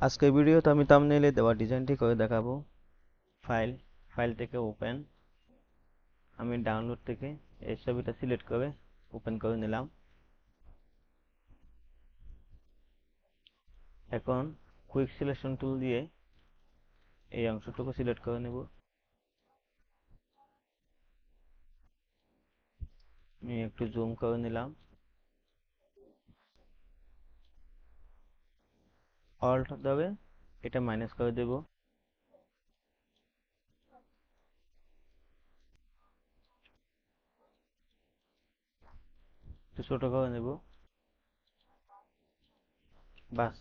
আজকের ভিডিওতে আমি থাম্বনেইলে দেওয়া ডিজাইনটি করে দেখাবো। ফাইল থেকে ওপেন, আমি ডাউনলোড থেকে এই ছবিটা সিলেক্ট করে ওপেন করে নিলাম। এখন কুইক সিলেকশন টুল দিয়ে এই অংশটুকু সিলেক্ট করে নেব। আমি একটু জুম করে নিলাম। অল্ট ধরে এটা মাইনাস করে দেব। একটু ছোট করে নেব। বাস,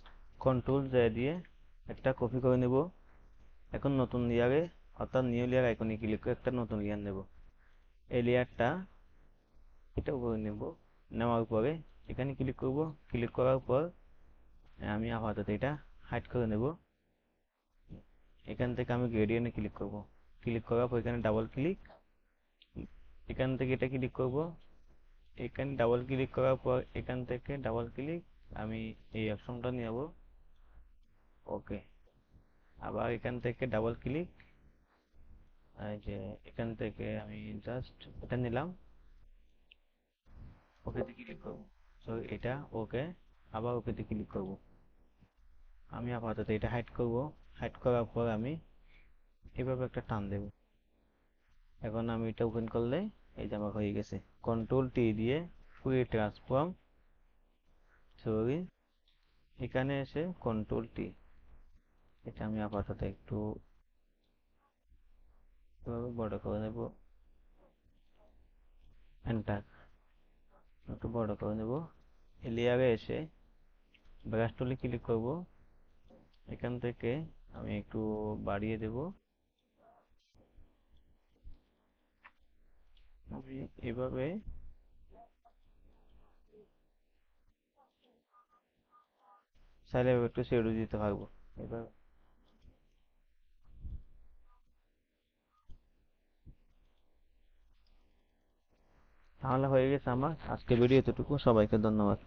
কন্ট্রোল জে দিয়ে একটা কপি করে নেব। এখন নতুন লেয়ারে অর্থাৎ নিউ লেয়ার আইকনে ক্লিক করে একটা নতুন লেয়ার নেব। এই লেয়ারটা এটা উপরে নেব। নেওয়ার পরে এখানে ক্লিক করব। ক্লিক করার পর আমি আপাতত এটা হাইড করে নেব। এখান থেকে আমি গ্রেডিয়েন্টে ক্লিক করব। ক্লিক করার পর এখানে ডাবল ক্লিক, এখান থেকে এটা ক্লিক করব। এখানে ডাবল ক্লিক করার পর এখান থেকে ডাবল ক্লিক, আমি এই অপশনটা নেব। ওকে, আবার এখান থেকে ডাবল ক্লিক, এই যে এখান থেকে আমি জাস্ট এটা নিলাম। ওকেতে ক্লিক করব। সো এটা ওকে, আবার ওকেতে ক্লিক করব। আমি আপাতত এটা হাইড করব। হাইড করার পর আমি এভাবে একটা টান দেব। এখন আমি এটা ওপেন করলে এই যে আমার হয়ে গেছে। কন্ট্রোল টি দিয়ে ফুল ট্রান্সফর্ম, সরি, এখানে এসে কন্ট্রোল টি, এটা আমি আপাতত একটু বড় করে নেব। এন্টার, একটু বড় করে নেব। লেয়ারে এসে ব্রাশ টুলে ক্লিক করব। এখান থেকে আমি একটু বাড়িয়ে দেব। আমি এভাবে চাইলে একটু শেডো দিতে পারবো। এবার তাহলে হয়ে গেছে আমার আজকের ভিডিও এতটুকু। সবাইকে ধন্যবাদ।